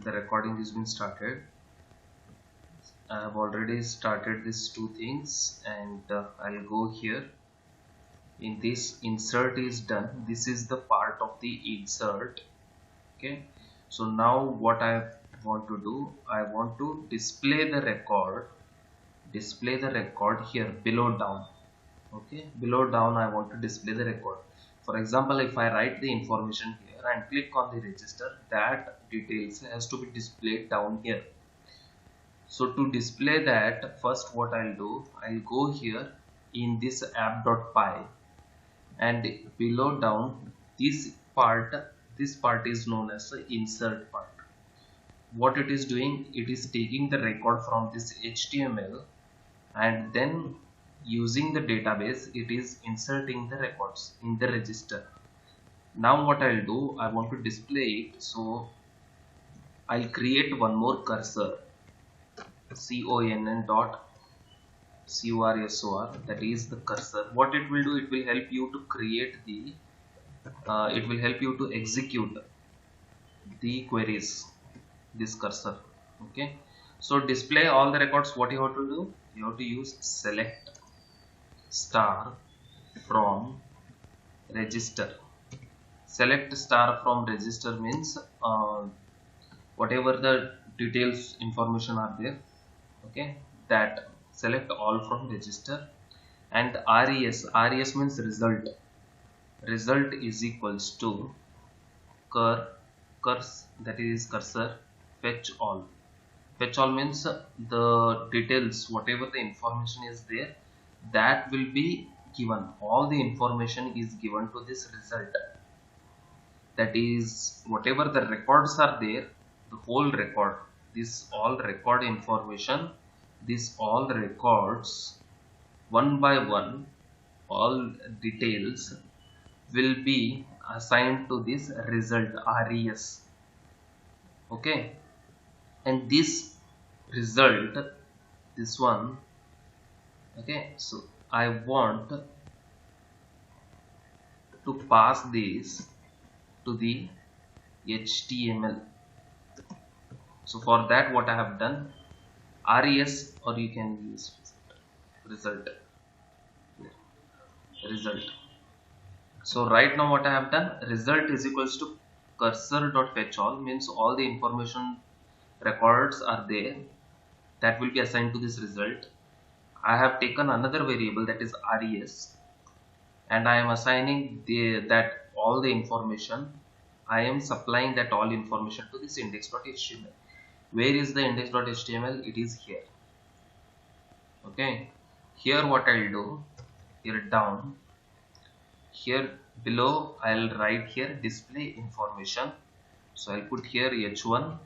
the recording has been started. I have already started these two things, and I'll go here. In this, insert is done. This is the part of the insert. Okay, so now what I want to do, I want to display the record here below down. Okay, below down I want to display the record. For example, if I write the information here and click on the register, that details has to be displayed down here. So to display that, first what I'll do, I'll go here in this app.py, and below down this part is known as the insert part. What it is doing, it is taking the record from this HTML, and then using the database it is inserting the records in the register. Now what I'll do, I want to display it, so I'll create one more cursor, conn.cursor, that is the cursor. What it will do, it will help you to create the it will help you to execute the queries, this cursor. Okay, so display all the records. What you have to do, you have to use select star from register. Select star from register means whatever the details information are there, okay, that select all from register. And res means result is equals to that is cursor fetch all. Fetch all means the details, whatever the information is there, that will be given. All the information is given to this result. That is, whatever the records are there, the whole record, this all record information, this all records one by one, all details will be assigned to this result, res. Okay, and this result, this one, okay, so I want to pass this to the HTML. So for that, what I have done, res, or you can use result. So right now what I have done, result is equals to cursor.fetchAll, means all the information records are there, that will be assigned to this result. I have taken another variable, that is res, and I am assigning that all the information, I am supplying that all information to this index.html. Where is the index.html? It is here. Okay, here what I'll do, here down, here below I'll write here display information. So I'll put here h1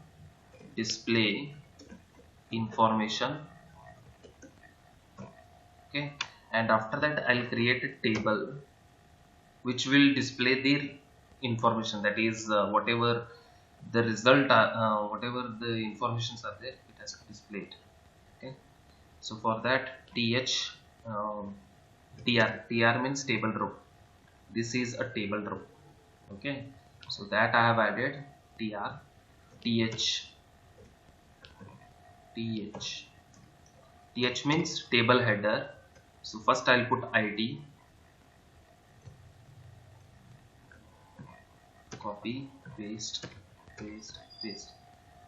display information. Okay, and after that I'll create a table which will display the information, that is whatever the result whatever the informations are there, it has to display it. Okay, so for that tr means table row. This is a table row. Okay, so that I have added th means table header. So first I'll put id, copy, paste.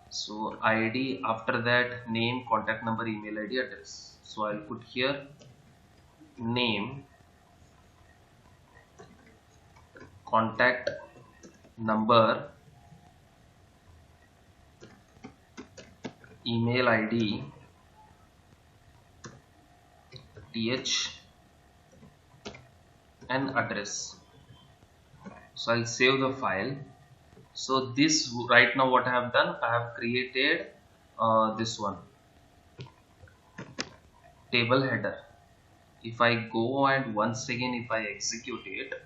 So id, after that name, contact number, email id, address. So I'll put here name, contact number, email id, th, and address. So I'll save the file. So this right now what I have done, I have created this one, table header. If I go and once again if I execute it,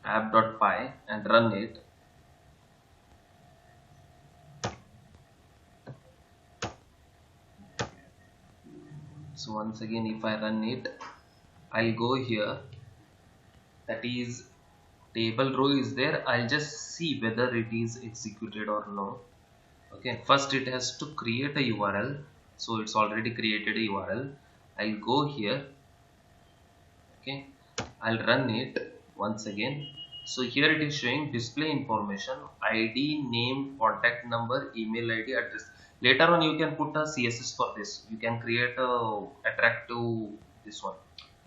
app.py, and run it, so once again if I run it, I'll go here, that is table row is there. I'll just see whether it is executed or no. Okay, first it has to create a URL. So it's already created a URL. I'll go here. Okay, I'll run it once again. So here it is showing display information, ID, name, contact number, email ID, address. Later on you can put a CSS for this. You can create a attractive this one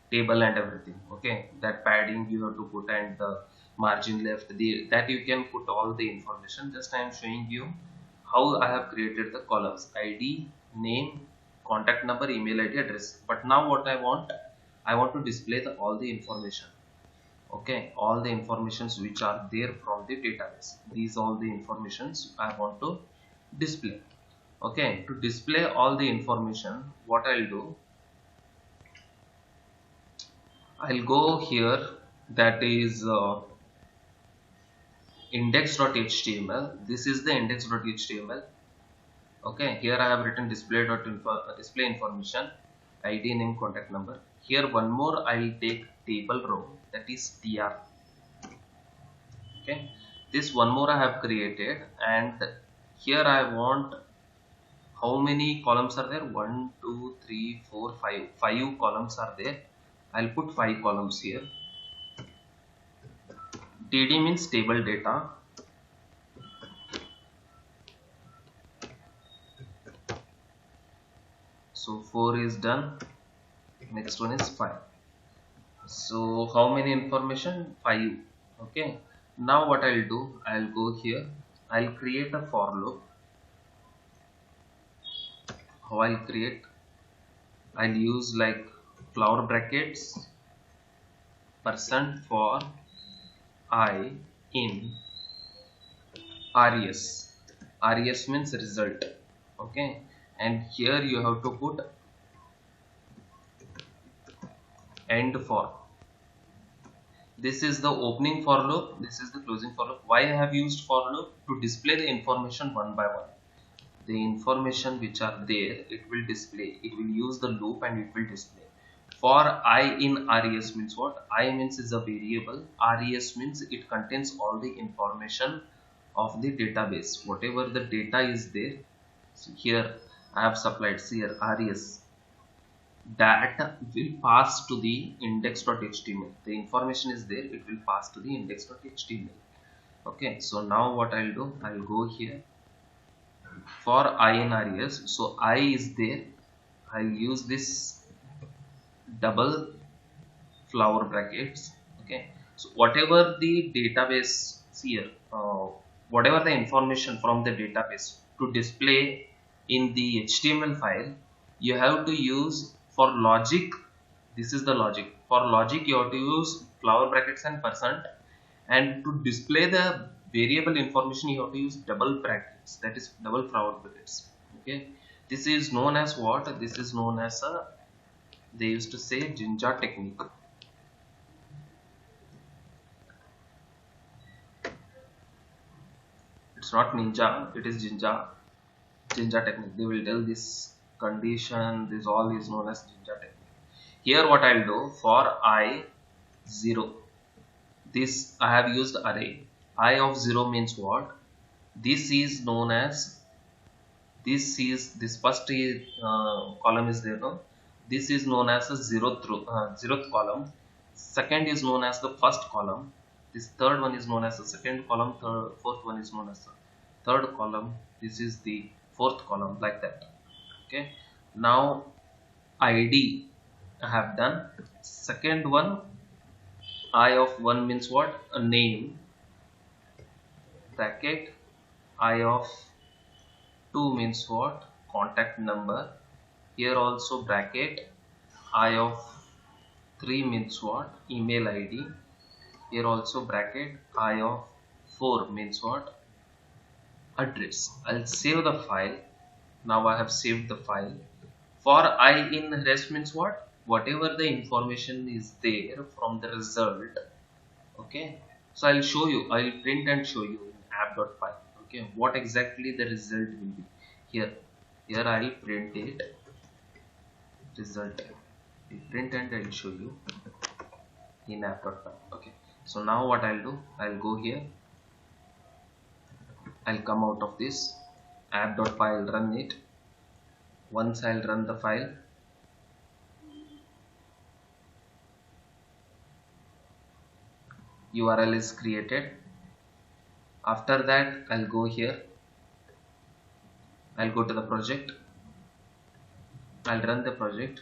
table and everything. Okay, that padding you have to put and the margin left, that you can put all the information. Just I am showing you how I have created the columns: ID, name, contact number, email ID, address. But now what I want to display all the information. Okay, all the informations which are there from the database, these all the informations I want to display. Okay, to display all the information, what I'll do, I'll go here, that is index.html. This is the index.html. Okay, here I have written display information, ID, name, contact number. Here one more I'll take table row, that is tr. Okay, this one more I have created, and here I want how many columns are there? 1 2 3 4 5. 5 columns are there. I'll put 5 columns here. TD means table data. So 4 is done. Next one is 5. So how many information? 5. Okay, now what I'll do, I'll go here, I'll create a for loop. How I'll create, I'll use like flower brackets, % for I in res. Res means result. Okay, and here you have to put end for. This is the opening for loop, this is the closing for loop. Why I have used for loop? To display the information one by one. The information which are there, it will display, it will use the loop and it will display. For I in res means what? I means is a variable, res means it contains all the information of the database, whatever the data is there. So here I have supplied here res, that will pass to the index.html. The information is there, it will pass to the index.html. Okay, so now what I'll do, I'll go here for I in res. So I is there, I'll use this double flower brackets. Okay, so whatever the database here, whatever the information from the database to display in the HTML file, you have to use for logic. This is the logic. For logic you have to use flower brackets and %, and to display the variable information you have to use double brackets, that is double flower brackets. Okay, this is known as what? This is known as a, they used to say, Jinja technique. It's not ninja, it is Jinja technique. They will tell this condition, this all is known as Jinja technique. Here what I'll do, for I 0, this I have used array. I of 0 means what? This is known as, this first column is there, no? This is known as a zeroth column. Second is known as the first column. This third one is known as the second column. Fourth one is known as the third column. This is the fourth column, like that. Okay, now ID I have done. Second one, I of 1 means what? A name, bracket. I of 2 means what? Contact number. Here also bracket. I of 3 means what? Email ID. Here also bracket. I of 4 means what? Address. I'll save the file. Now I have saved the file. For I in res means what? Whatever the information is there from the result. Okay, so I'll show you, I'll print and show you in app.py. Okay, what exactly the result will be. Here I'll print it, result, I'll print and I'll show you in app.py. Okay, so now what I'll do, I'll go here, I'll come out of this, app.py, I'll run it. Once I'll run the file, URL is created. After that, I'll go here, I'll go to the project, I'll run the project,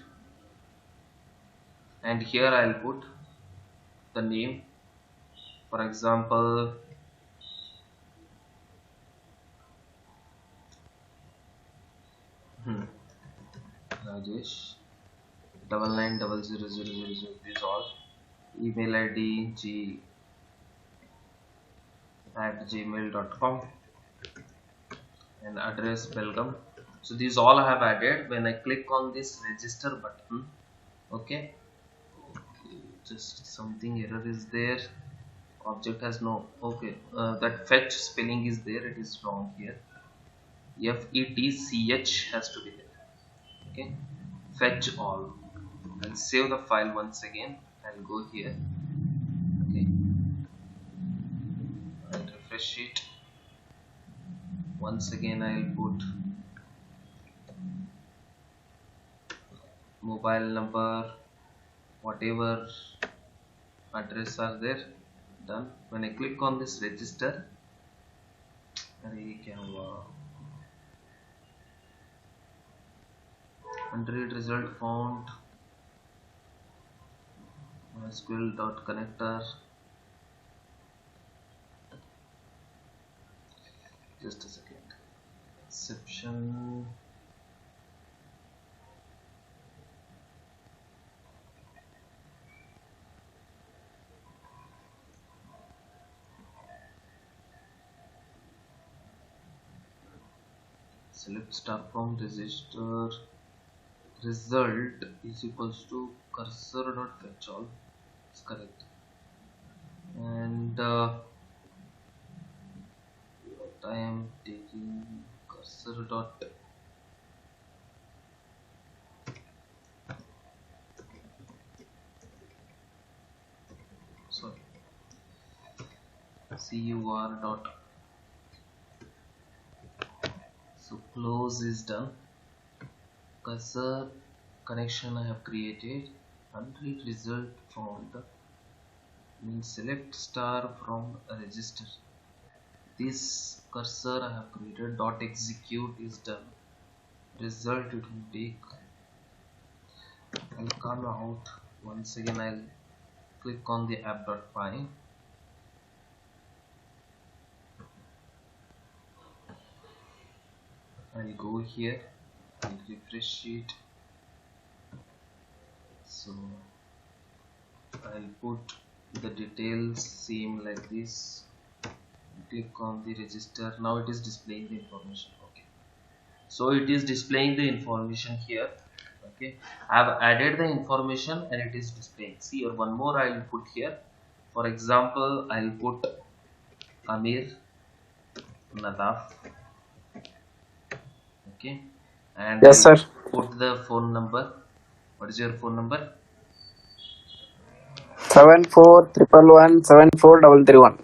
and here I'll put the name, for example Rajesh 99000000, this all, email ID g@gmail.com, and address Belgaum. So these all I have added. When I click on this register button, okay, just something error is there, object has no, okay, that fetch spelling is there, it is wrong here, FETCH has to be there. Okay, fetch all. I'll save the file once again. I'll go here. Okay, I'll refresh it once again. I'll put mobile number, whatever address are there, done. When I click on this register, unread result found, MySQL.connector, just a second, exception, select star from register, result is equals to cursor.fetch all, it's correct. And what I am taking cursor dot sorry cur dot, so close is done. Cursor connection I have created, unread result found means select star from a register. This cursor I have created, dot execute is done. Result it will take. I'll come out once again. I'll click on the app.py. I'll go here, I'll refresh it. So I'll put the details same like this. Click on the register. Now it is displaying the information. Okay, so it is displaying the information here. Okay, I have added the information and it is displaying. See, or one more I'll put here. For example, I'll put Amir Nadaf. Okay, and Yes, I'll sir. put the phone number. What is your phone number? 7411174331.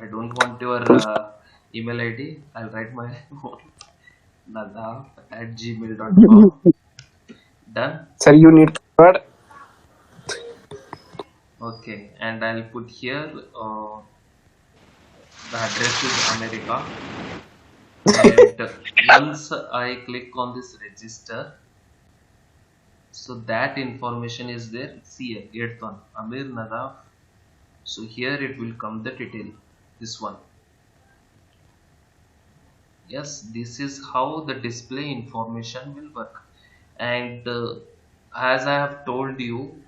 I don't want your email ID. I'll write my own. Nadaf@gmail.com. Done. Sir, you need password. Okay, and I'll put here the address is America. And once I click on this register, so that information is there. See here, 8th one, Amir Nadaf. So here it will come the detail, this one. Yes, this is how the display information will work. And as I have told you,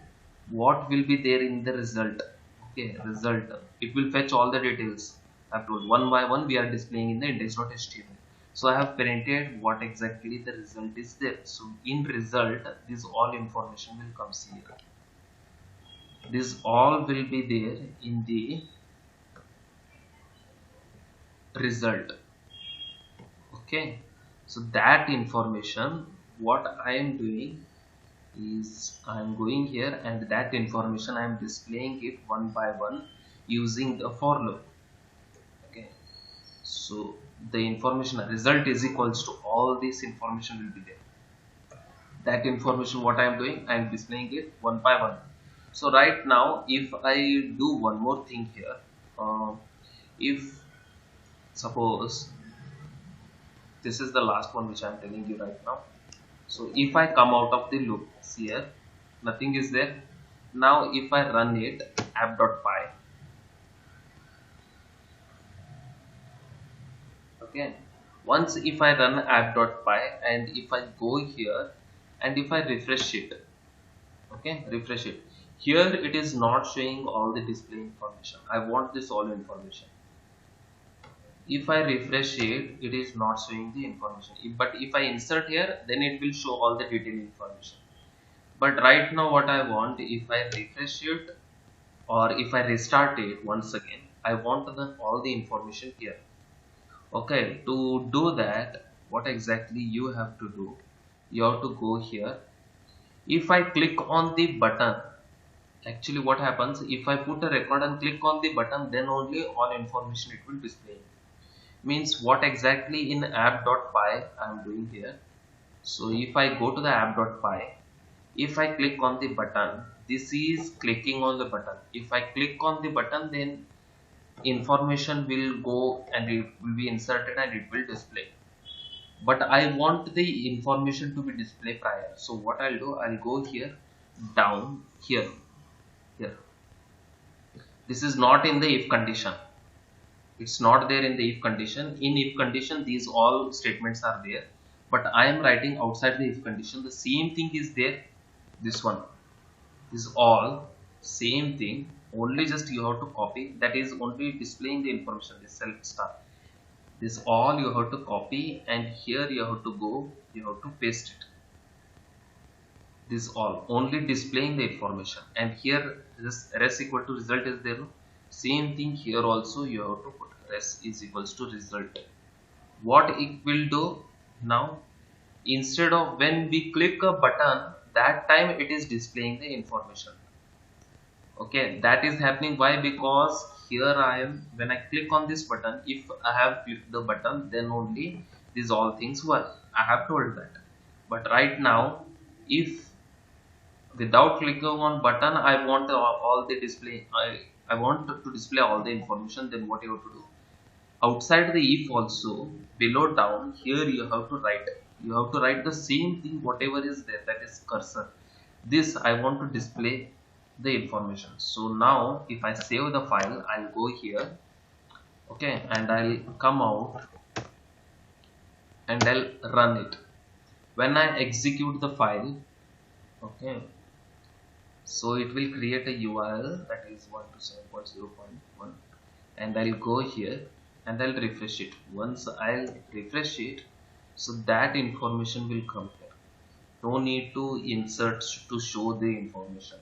what will be there in the result. Okay, result, it will fetch all the details. I have told one by one we are displaying in the index.html. So I have printed what exactly the result is there. So in result, this all information will come here. This all will be there in the result. Okay, so that information, what I am doing is I am going here and that information I am displaying it one by one using the for loop. Okay, so the information result is equals to all this information will be there. That information, what I am doing, I am displaying it one by one. So right now if I do one more thing here, if suppose this is the last one which I am telling you right now. So if I come out of the loop, see here nothing is there. Now if I run it app.py, okay, once if I run app.py and if I go here and if I refresh it, okay, refresh it, here it is not showing all the display information. I want this all information. If I refresh it, it is not showing the information. But if I insert here, then it will show all the detailed information. But right now what I want, if I refresh it or if I restart it once again, I want all the information here. Okay, to do that, what exactly you have to do, you have to go here. If I click on the button, actually what happens, if I put a record and click on the button, then only all information it will display. Means what exactly in app.py I am doing here. So if I go to the app.py, if I click on the button, this is clicking on the button. If I click on the button, then information will go and it will be inserted and it will display. But I want the information to be displayed prior. So what I'll do, I'll go here, down here. This is not in the if condition. It's not there in the if condition. In if condition, these all statements are there, but I am writing outside the if condition. The same thing is there. This one is all same thing, only just you have to copy. That is only displaying the information, this self star. This all you have to copy, and here you have to go, you have to paste it. This all only displaying the information, and here this res equal to result is there. Same thing here also you have to put res is equals to result. What it will do now, instead of when we click a button, that time it is displaying the information. Okay, that is happening. Why? Because here I am, when I click on this button, if I have clicked the button, then only these all things work. I have told that. But right now, if without clicking on button, I want all the display, I want to display all the information, then what you have to do, outside the if also, below down here you have to write the same thing, whatever is there, that is cursor. This I want to display the information. So now if I save the file, I'll go here, okay, and I'll come out and I'll run it. When I execute the file, okay, so it will create a URL that is 127.0.1, and I'll go here and I'll refresh it. Once I'll refresh it, so that information will come here. No need to insert to show the information.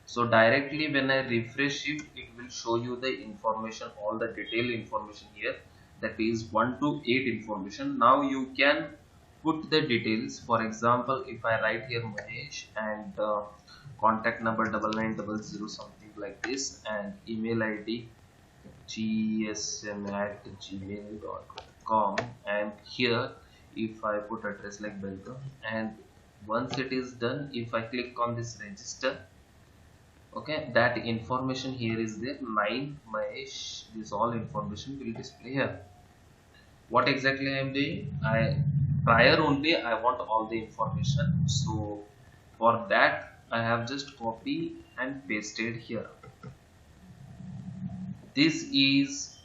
So directly when I refresh it, it will show you the information, all the detailed information here, that is 1 to 8 information. Now you can put the details. For example, if I write here Mahesh and contact number 9900 something like this, and email ID gsm@gmail.com, and here if I put address like Belgium, and once it is done, if I click on this register, okay, that information here is there, 9 Mahesh, this all information will display here. What exactly I am doing, prior only I want all the information, so for that I have just copy and pasted here. This is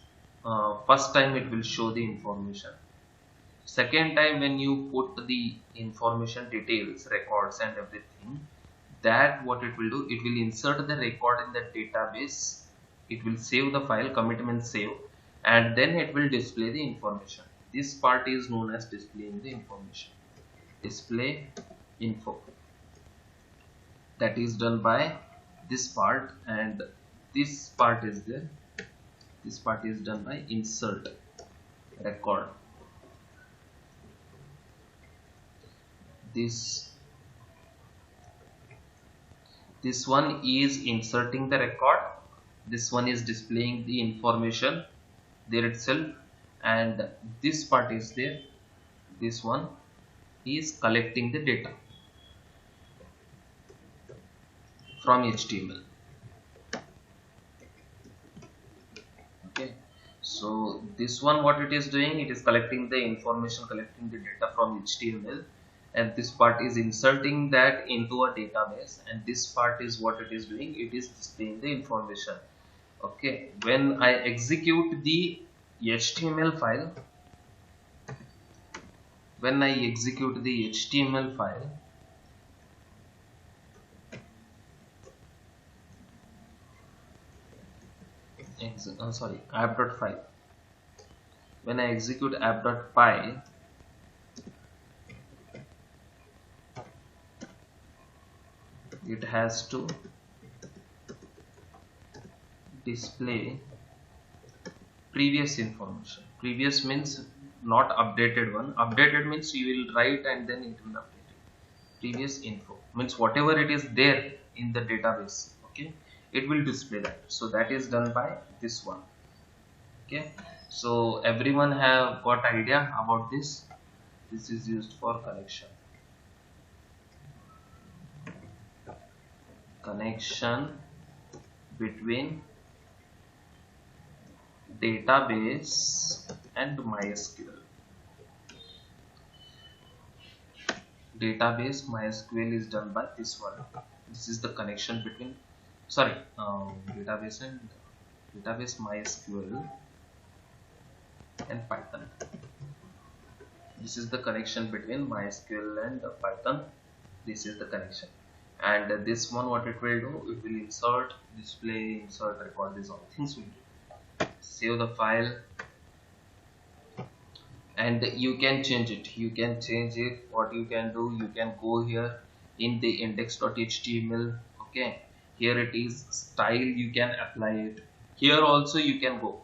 first time it will show the information. Second time when you put the information details, records and everything, that what it will do, it will insert the record in the database, it will save the file, commit means save, and then it will display the information. This part is known as displaying the information. Display info, that is done by this part, and this part is there. This part is done by insert record. This one is inserting the record. This one is displaying the information there itself, and this part is there. This one is collecting the data from HTML. Okay, so this one, what it is doing, it is collecting the information, collecting the data from HTML, and this part is inserting that into a database, and this part is what it is doing, it is displaying the information. Okay, when I execute the HTML file, when I execute the HTML file, app.py, when I execute app.py, it has to display previous information. Previous means not updated one. Updated means you will write and then it will update it. Previous info means whatever it is there in the database, okay, it will display that. So that is done by this one. Okay, so everyone have got idea about this. This is used for connection between database and MySQL. Database MySQL is done by this one. This is the connection between database MySQL and Python. This is the connection between MySQL and Python. This is the connection, and this one, what it will do, it will insert, display, insert, record, these all things will do. Save the file, and you can change it. What you can do, you can go here in the index.html. okay, here it is style, you can apply it. Here also you can go,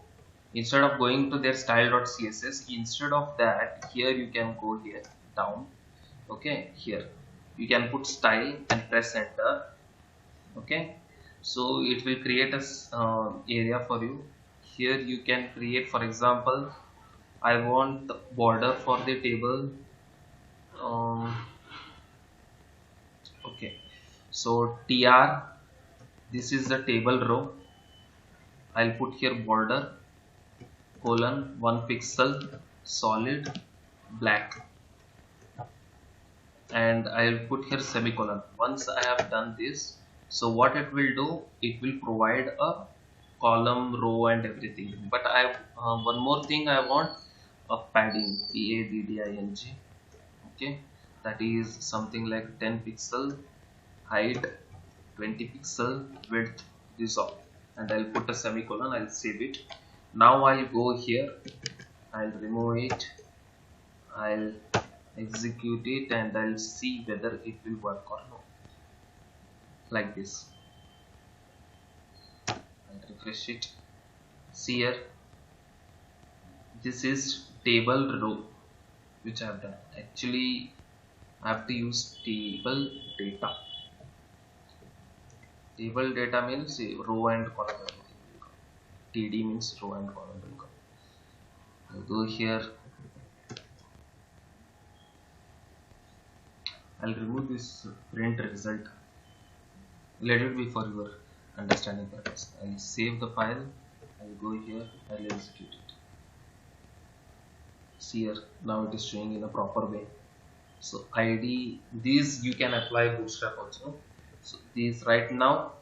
instead of going to their style.css, instead of that, here you can go here down. Okay, here you can put style and press enter. Okay, so it will create a area for you. Here you can create, for example, I want border for the table. Okay, so tr, this is the table row. I'll put here border colon 1 pixel solid black, and I'll put here semicolon. Once I have done this, so what it will do, it will provide a column, row and everything. But I have one more thing, I want a padding, padding. Okay, that is something like 10 pixel height, 20 pixel width, this all, and I'll put a semicolon. I'll save it. Now I'll go here, I'll remove it, I'll execute it, and I'll see whether it will work or not. Like this, I'll refresh it. See here, this is table row which I have done. Actually I have to use table data. Table data means row and column. TD means row and column. I'll go here, I'll remove this print result. Let it be for your understanding purpose. I'll save the file, I'll go here, I'll execute it. See here, now it is showing in a proper way. So ID, these you can apply Bootstrap also. So these right now,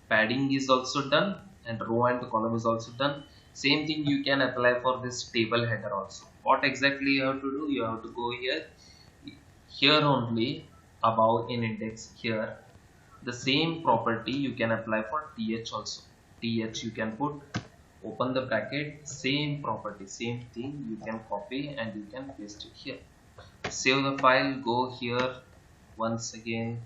padding is also done and row and column is also done. Same thing you can apply for this table header also. What exactly you have to do? You have to go here only, above in index here. The same property you can apply for th also. Th you can put, open the bracket, same property, same thing you can copy and you can paste it here. Save the file, go here once again,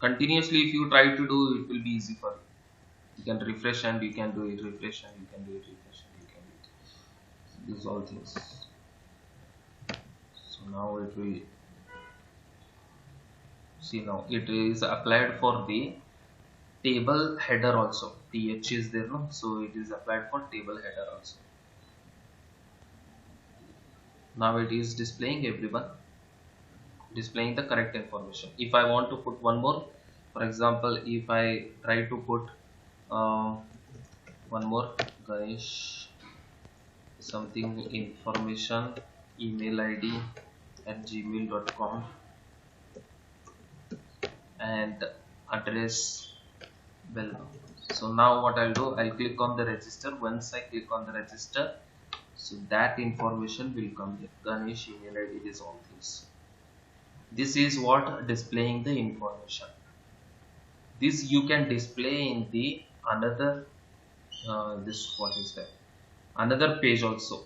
continuously. If you try to do, it will be easy for you. You can refresh and you can do it, refresh and you can do it, refresh and you can do it. These all things. So now it will See, now it is applied for the table header also. Th is there, no? So it is applied for table header also. Now it is displaying everyone, displaying the correct information. If I want to put one more, for example, if I try to put one more, Ganesh something information, email id at gmail.com and address, well, so now what I'll do, I'll click on the register. Once I click on the register, so that information will come here. Ganesh email id, is all things. This is what displaying the information. This you can display in the another this, what is that, another page also.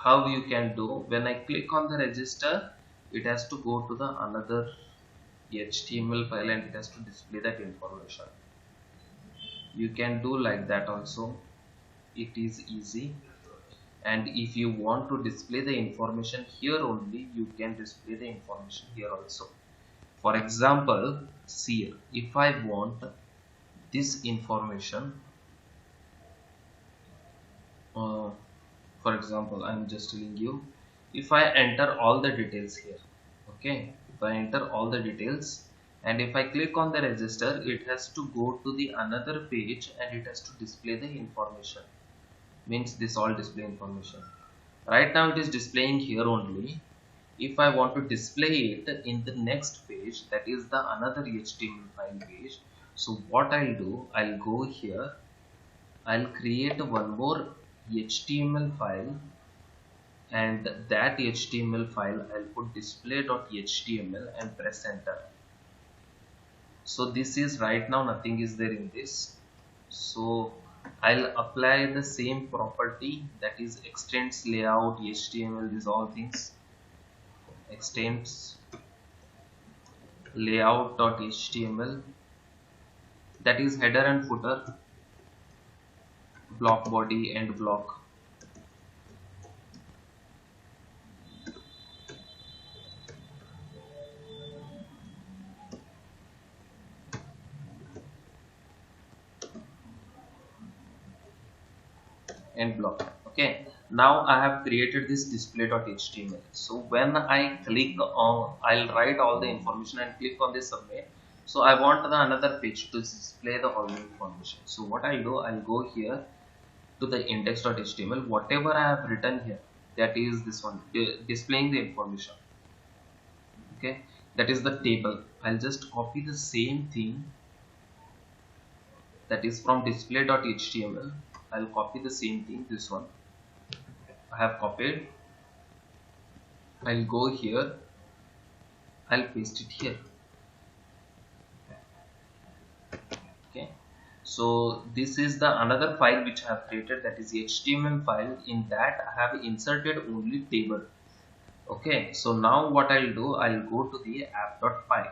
How you can do, when I click on the register, it has to go to the another HTML file and it has to display that information. You can do like that also, it is easy. And if you want to display the information here only, you can display the information here also. For example, see, if I want this information, for example, I'm just telling you, if I enter all the details here, okay, if I enter all the details and if I click on the register, it has to go to the another page and it has to display the information. Means this all display information. Right now it is displaying here only. If I want to display it in the next page, that is the another HTML file page, so what I'll do, I'll go here, I'll create one more HTML file and that HTML file I'll put display.html and press enter. So this is right now nothing is there in this, so I'll apply the same property, that is extends layout HTML, these all things, extends layout.html, that is header and footer, block body and block. And block. Okay, now I have created this display.html. So when I click on, I'll write all the information and click on this submit. So I want the another page to display the whole information. So what I'll do, I'll go here to the index.html, whatever I have written here, that is this one, displaying the information. Okay, that is the table. I'll just copy the same thing, that is from display.html. I'll copy the same thing, this one I have copied. I'll go here, I'll paste it here. Okay, so this is the another file which I have created, that is HTML file. In that I have inserted only table. Okay, so now what I'll do, I'll go to the app.py.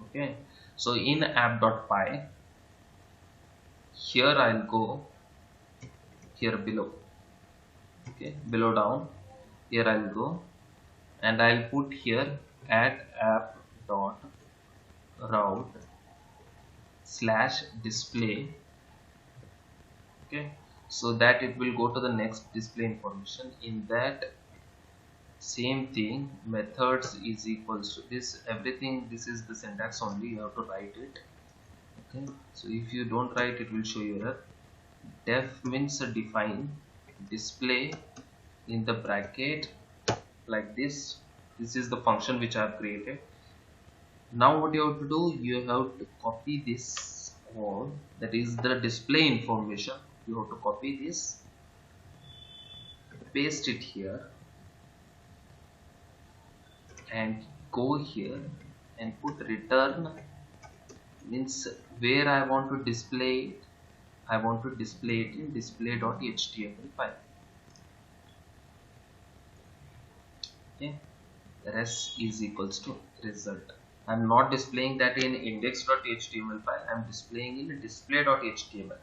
Okay, so in app.py, here I'll go here below, okay, below down, here I'll go and I'll put here at app.route/display. Okay, so that it will go to the next display information. In that same thing, methods is equals to this, everything, this is the syntax only, you have to write it. Okay, so if you don't write, it will show you error. Def means define, display in the bracket like this. This is the function which I have created. Now what you have to do, you have to copy this all, that is the display information. You have to copy this, paste it here and go here and put return, means where I want to display it, I want to display it in display.html file. Okay, res is equals to result. I'm not displaying that in index.html file, I'm displaying in display.html,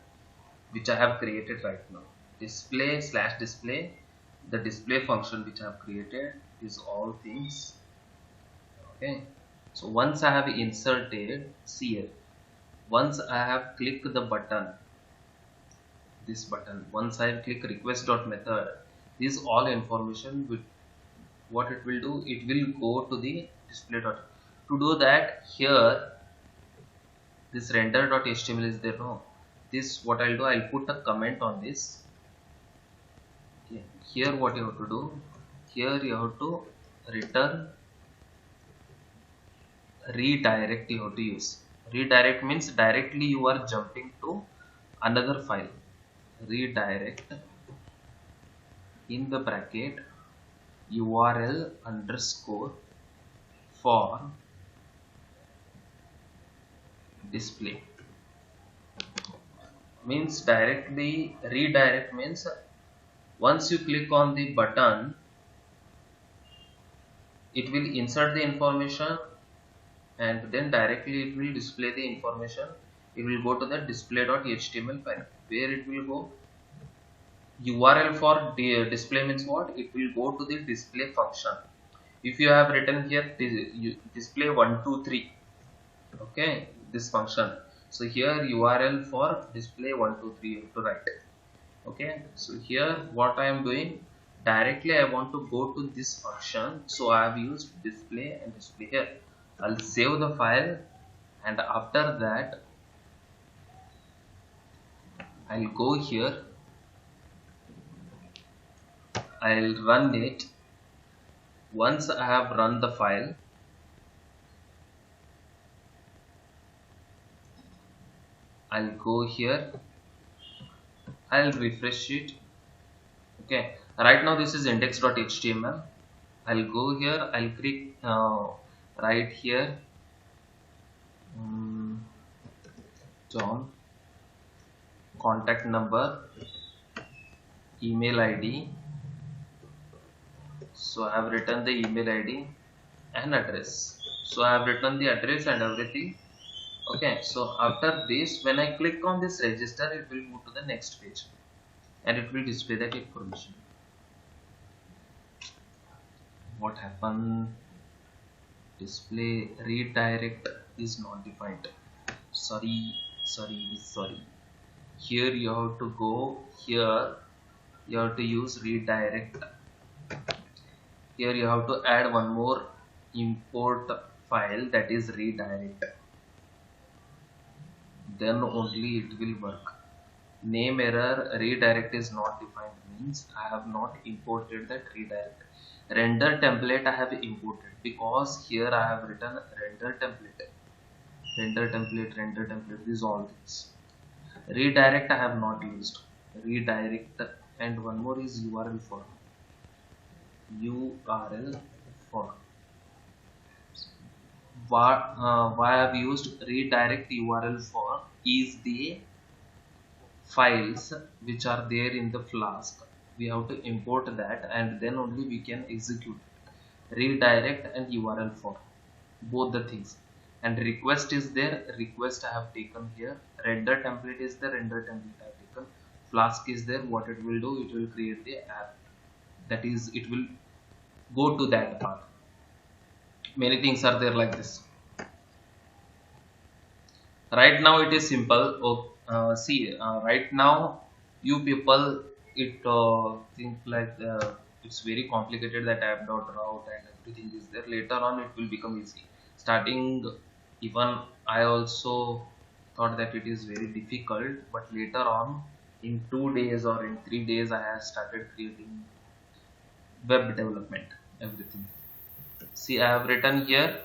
which I have created right now. Display/display, the display function which I have created is all things. Okay, So once I have inserted, see here, once I have clicked the button, this button, once I click request.method, this all information with what it will do, it will go to the display dot. To do that, here this render.html is there. No, this what I'll do, I'll put a comment on this. Okay. Here what you have to do, here you have to return redirect. You have to use redirect, means directly you are jumping to another file. Redirect in the bracket URL underscore for display, means directly redirect means once you click on the button, it will insert the information and then directly it will display the information. It will go to the display.html file where it will go. URL for display means what? It will go to the display function. If you have written here display 123, okay, this function. So here URL for display 123 you have to write. Okay, so here what I am doing, directly I want to go to this function, so I have used display and display here. I'll save the file and after that I'll go here, I'll run it. Once I have run the file, I'll go here, I'll refresh it. Okay, right now this is index.html. I'll go here, I'll click right here John, contact number, email ID. So I have written the email ID and address. So I have written the address and everything. Okay, so after this, when I click on this register, it will move to the next page and it will display that information. What happened? Display redirect is not defined. Sorry. Here you have to go here. You have to use redirect. Here you have to add one more import file, that is redirect. Then only it will work. Name error, redirect is not defined, means I have not imported that redirect. Render template I have imported because here I have written render template, these all things. Redirect I have not used. Redirect, and one more is URL for. Why I have used redirect URL for is the files which are there in the Flask. We have to import that and then only we can execute redirect and URL for both the things. And request is there, request I have taken here. Render template is the render template I have taken. Flask is there, what it will do, it will create the app, that is it will go to that path. Many things are there like this. Right now it is simple. Right now you people think like it's very complicated, that app.route and everything is there. Later on it will become easy. Starting, even I also thought that it is very difficult, but later on in 2 days or in 3 days I have started creating web development, everything. See, I have written here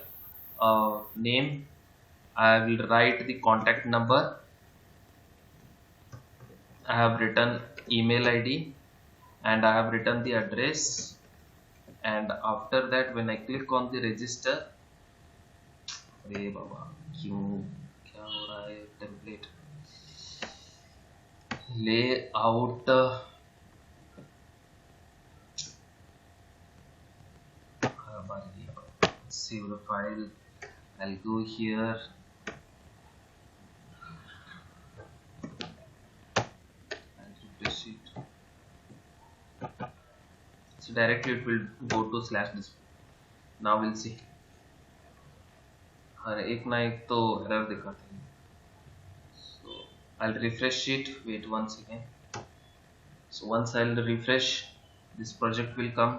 name, I will write the contact number, I have written email ID, and I have written the address. And after that, when I click on the register, template layout, save the file. I'll go here and refresh it. So directly it will go to /display. Now we'll see. अरे एक ना एक तो error दिखाते हैं. So I'll refresh it. Wait once again. So once I'll refresh, this project will come.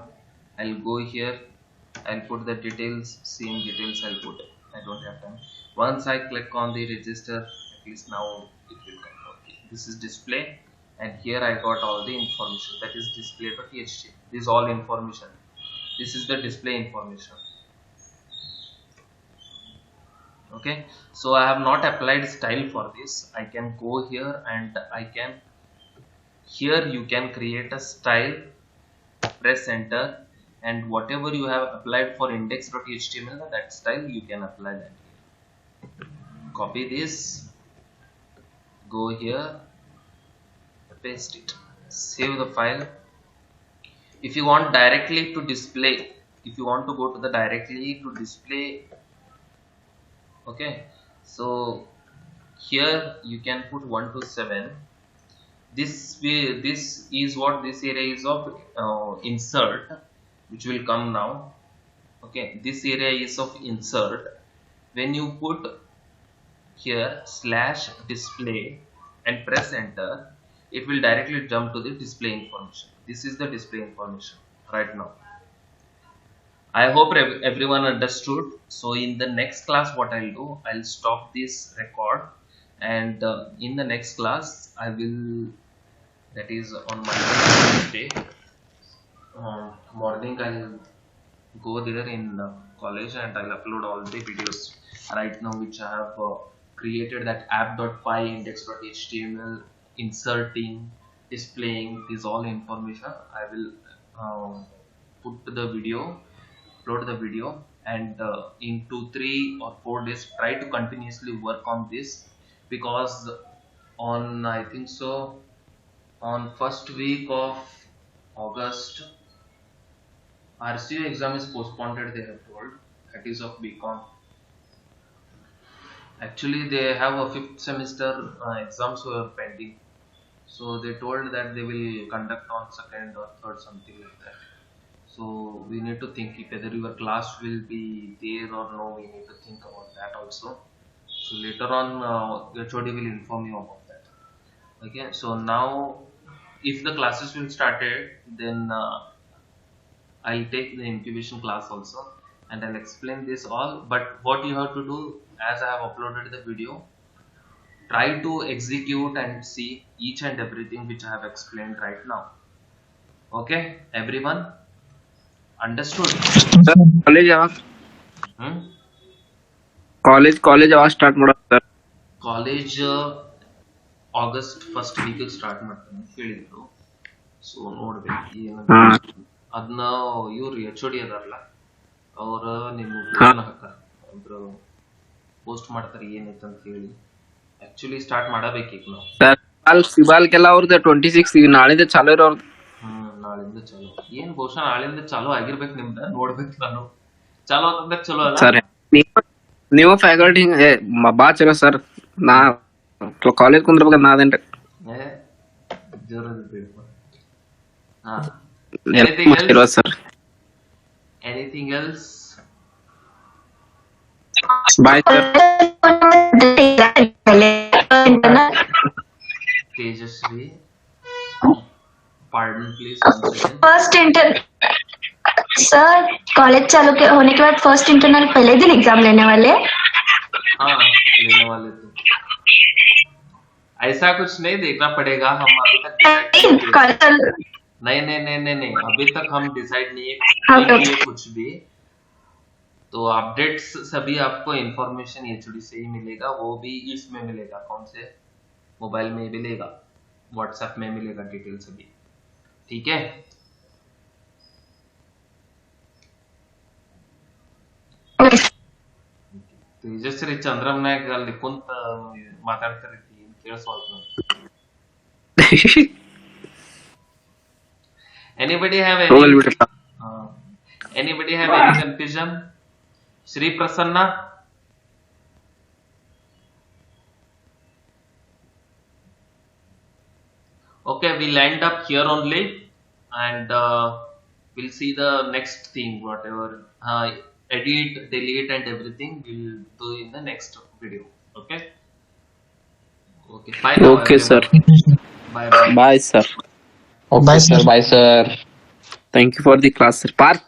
I'll go here. I'll put the details, same details I'll put. I don't have time. Once I click on the register, at least now it will come. Okay, this is display, and here I got all the information, that is display.html. This is all information. This is the display information. Okay, so I have not applied style for this. I can go here and I can, here you can create a style, press enter, and whatever you have applied for index.html, that style you can apply that here. Copy this, go here, paste it, save the file. If you want directly to display, if you want to go to the directly to display, okay, so here you can put 1 to 7. This is what this area is of insert, which will come now. Okay, this area is of insert. When you put here /display and press enter, it will directly jump to the display information. This is the display information right now. I hope everyone understood. So in the next class, what I'll do, I'll stop this record, and in the next class I will, that is on Monday morning, I'll go there in college and I'll upload all the videos right now which I have created, that app.py, index.html, inserting, displaying, this all information. I will put the video, upload the video, and in 2, 3 or 4 days try to continuously work on this, because on, I think so, on first week of August, RCU exam is postponed, they have told, that is of BCom. Actually they have a 5th semester exams were pending, so they told that they will conduct on 2nd or 3rd, something like that. So we need to think if whether your class will be there or no, we need to think about that also. So later on HOD will inform you about that. Okay, so now if the classes will started, then I'll take the incubation class also, and I'll explain this all. But what you have to do, as I have uploaded the video, try to execute and see each and everything which I have explained right now. Okay, everyone understood? Sir, college ಯಾವಾಗ Hmm? College ಯಾವಾಗ start ಮಾಡೋದು sir? College August first week start ಮಾಡ್ತಾನೆ ಅಂತ ಹೇಳಿದ್ರು. So ನೋಡ್ಬೇಕು ಏನು ಅದನ್ನ ಇವ್ರು HOD ಅದಾರಲ್ಲ, ಅವ್ರ ನಿಮ್ಗೆ ಹಾಕ್ತಾರೆ, ಒಬ್ರು ಪೋಸ್ಟ್ ಮಾಡ್ತಾರೆ ಏನೈತೆ ಅಂತ ಹೇಳಿ. ಆಕ್ಚುಲಿ ಸ್ಟಾರ್ಟ್ ಮಾಡಬೇಕೀಗ ನಾವು. ಸರ್ ಸಿಬಾಲ್ಗೆಲ್ಲ ಅವ್ರದ್ದು 26 ಈಗ ನಾಳಿಂದ ಚಾಲು ಇರೋರ್ದು. ನಾಳಿಂದ ಚಾಲು, ಏನ್ ಬಹುಶಃ ನಾಳಿಂದ ಚಾಲು ಆಗಿರ್ಬೇಕು ನಿಮ್ದ, ನೋಡ್ಬೇಕು ನಾನು. ಚಾಲು ಅಂತಂದ್ರೆ ಚಲೋ ಅಲ್ಲ ಸರ್ ನೀವು ಫ್ಯಾಕಲ್ಟಿ ಬಾ ಚಲೋ ಸರ್. ನಾ ಕಾಲೇಜ್ ಕುಂದ್ರಬೇಕ ನಾದೇನ್ರಿ sir. Anything else? Bye sir. Tejasvi, pardon please once again. First inter sir, college चालू के होने के बाद फर्स्ट इंटरनल पहले दिन एग्जाम लेने वाले? हाँ, लेने वाले थे. ऐसा कुछ नहीं देखना पड़ेगा, हम अभी तक नहीं, अभी तक हम डिसाइड नहीं किए कुछ भी. तो अपडेट्स सभी आपको इंफॉर्मेशन HOD से ही मिलेगा, वो भी इसमें मिलेगा, कौन से मोबाइल में मिलेगा, व्हाट्सएप में मिलेगा, डिटेल सभी. ठीक है, ತೇಜಸ್ವಿ ಚಂದ್ರಮ್ನಾಗ ಅಲ್ಲಿ ಕುಂತ ಮಾತಾಡ್ತಿರ್ತಿ, ಕೇಳಿಸ್ವಾಳ್ತು. Anybody have any confusion? Shri Prasanna? Okay, we'll end up here only, and we'll see the next thing, whatever. edit, delete and everything we'll do in the next video. Okay. Okay. Bye now, Okay, sir. everyone. Bye bye. Bye, sir. Okay, Bye, sir. sir. Bye, sir. Thank you for the class, sir. Park.